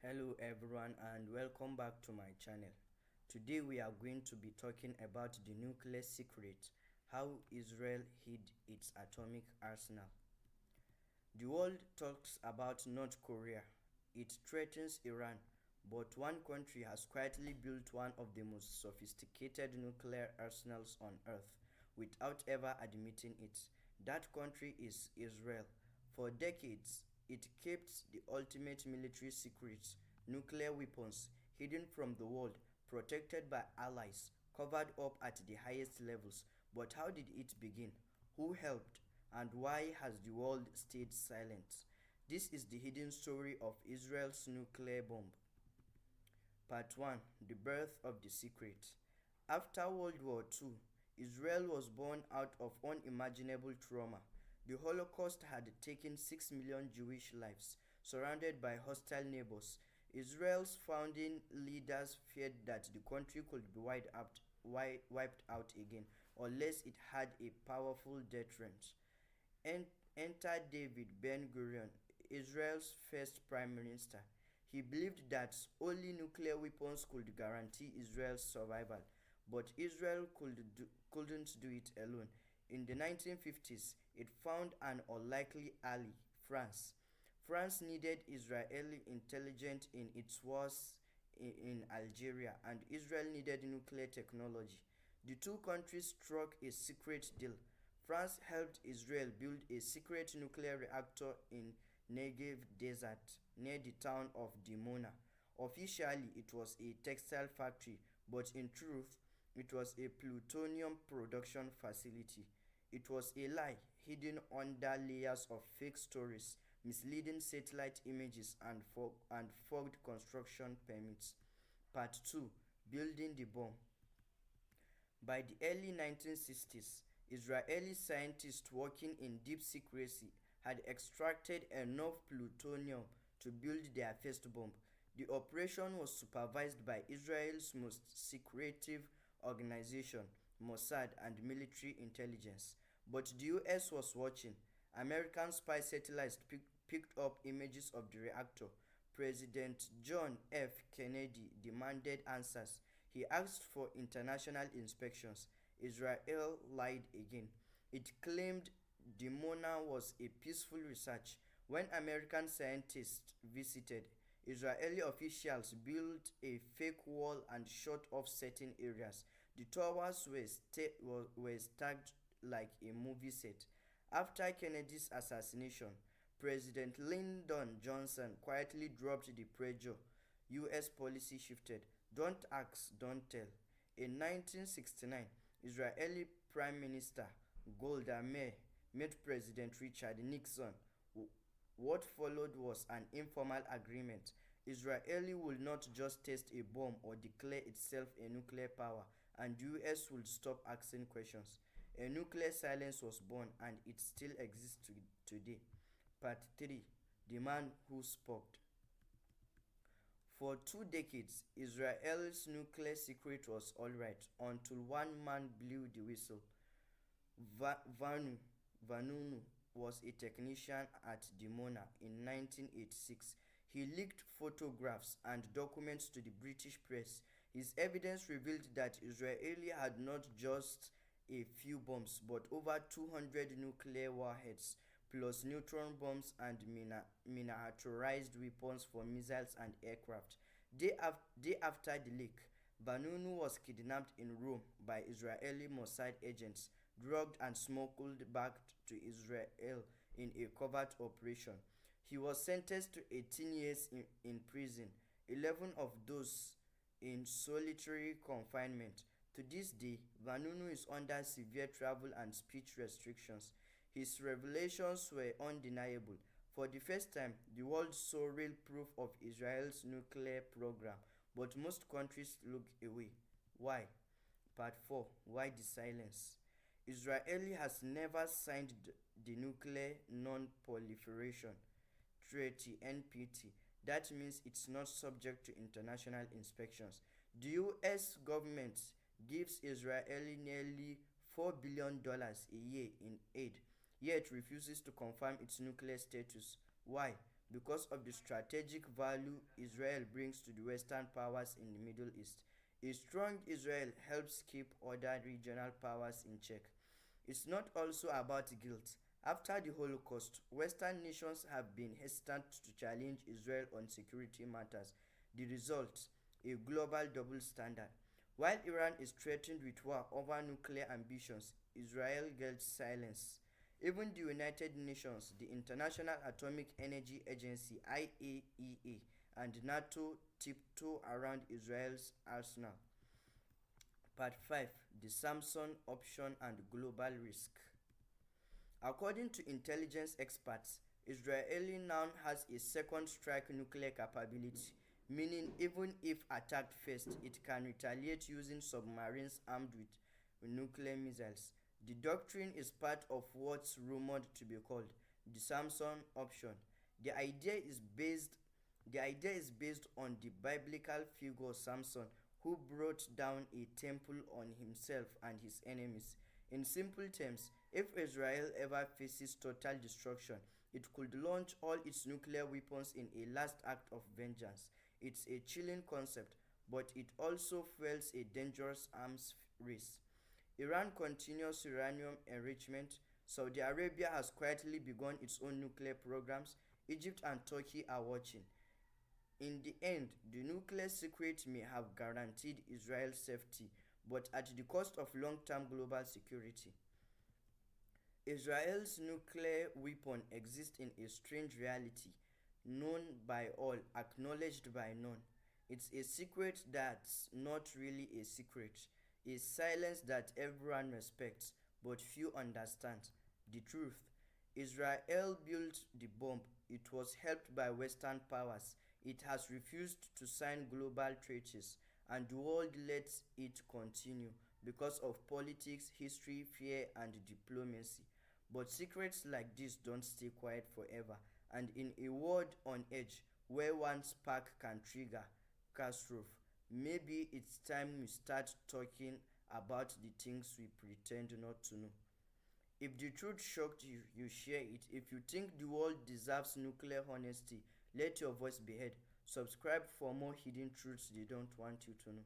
Hello everyone and welcome back to my channel. Today we are going to be talking about the nuclear secret, how Israel hid its atomic arsenal. The world talks about North Korea. It threatens Iran, but one country has quietly built one of the most sophisticated nuclear arsenals on earth without ever admitting it. That country is Israel. For decades, it kept the ultimate military secrets, nuclear weapons, hidden from the world, protected by allies, covered up at the highest levels. But how did it begin? Who helped? And why has the world stayed silent? This is the hidden story of Israel's nuclear bomb. Part 1. The Birth of the Secret. After World War II, Israel was born out of unimaginable trauma. The Holocaust had taken 6 million Jewish lives, surrounded by hostile neighbors. Israel's founding leaders feared that the country could be wiped out again unless it had a powerful deterrent. Enter David Ben-Gurion, Israel's first prime minister. He believed that only nuclear weapons could guarantee Israel's survival, but Israel couldn't do it alone. In the 1950s, it found an unlikely ally, France. France needed Israeli intelligence in its wars in Algeria, and Israel needed nuclear technology. The two countries struck a secret deal. France helped Israel build a secret nuclear reactor in Negev Desert near the town of Dimona. Officially, it was a textile factory, but in truth, it was a plutonium production facility. It was a lie hidden under layers of fake stories, misleading satellite images, and forged construction permits. Part 2. Building the bomb. By the early 1960s, Israeli scientists working in deep secrecy had extracted enough plutonium to build their first bomb. The operation was supervised by Israel's most secretive organization, Mossad, and military intelligence. But the US was watching. American spy satellites picked up images of the reactor. President John F. Kennedy demanded answers. He asked for international inspections. Israel lied again. It claimed Dimona was a peaceful research. When American scientists visited, Israeli officials built a fake wall and shut off certain areas. The towers were stacked like a movie set. After Kennedy's assassination, President Lyndon Johnson quietly dropped the pressure. US policy shifted. Don't ask, don't tell. In 1969, Israeli Prime Minister Golda Meir met President Richard Nixon. What followed was an informal agreement. Israel would not just test a bomb or declare itself a nuclear power, and the US would stop asking questions. A nuclear silence was born, and it still exists today. Part 3. The Man Who Spoke. For 2 decades, Israel's nuclear secret was alright until one man blew the whistle. Vanunu was a technician at Dimona in 1986. He leaked photographs and documents to the British press. His evidence revealed that Israel had not just a few bombs but over 200 nuclear warheads, plus neutron bombs and miniaturized weapons for missiles and aircraft. Day after the leak, Vanunu was kidnapped in Rome by Israeli Mossad agents, drugged and smuggled back to Israel in a covert operation. He was sentenced to 18 years in prison, 11 of those in solitary confinement. To this day, Vanunu is under severe travel and speech restrictions. His revelations were undeniable. For the first time, the world saw real proof of Israel's nuclear program, but most countries look away. Why? Part 4. Why the silence? Israel has never signed the Nuclear Non-Proliferation Treaty (NPT). That means it's not subject to international inspections. The US government gives Israel nearly $4 billion a year in aid, yet refuses to confirm its nuclear status. Why? because of the strategic value Israel brings to the Western powers in the Middle East. A strong Israel helps keep other regional powers in check. It's not also about guilt. After the Holocaust, Western nations have been hesitant to challenge Israel on security matters. The result, a global double standard. While Iran is threatened with war over nuclear ambitions, Israel gets silence. Even the United Nations, the International Atomic Energy Agency (IAEA), and NATO tiptoe around Israel's arsenal. Part 5: The Samson Option and Global Risk. According to intelligence experts, Israel now has a second strike nuclear capability, meaning even if attacked first, it can retaliate using submarines armed with nuclear missiles. The doctrine is part of what's rumored to be called the Samson option. The idea is based the idea is based on the biblical figure Samson, who brought down a temple on himself and his enemies. In simple terms, if Israel ever faces total destruction, it could launch all its nuclear weapons in a last act of vengeance. It's a chilling concept, but it also fuels a dangerous arms race. Iran continues uranium enrichment. Saudi Arabia has quietly begun its own nuclear programs. Egypt and Turkey are watching. In the end, the nuclear secret may have guaranteed Israel's safety, but at the cost of long term global security. Israel's nuclear weapon exists in a strange reality, known by all, acknowledged by none. It's a secret that's not really a secret, a silence that everyone respects, but few understand. The truth: Israel built the bomb. It was helped by Western powers. It has refused to sign global treaties, and the world lets it continue because of politics, history, fear, and diplomacy. But secrets like this don't stay quiet forever, and in a world on edge where one spark can trigger catastrophe, maybe it's time we start talking about the things we pretend not to know. If the truth shocked you, you share it. If you think the world deserves nuclear honesty, let your voice be heard. Subscribe for more hidden truths they don't want you to know.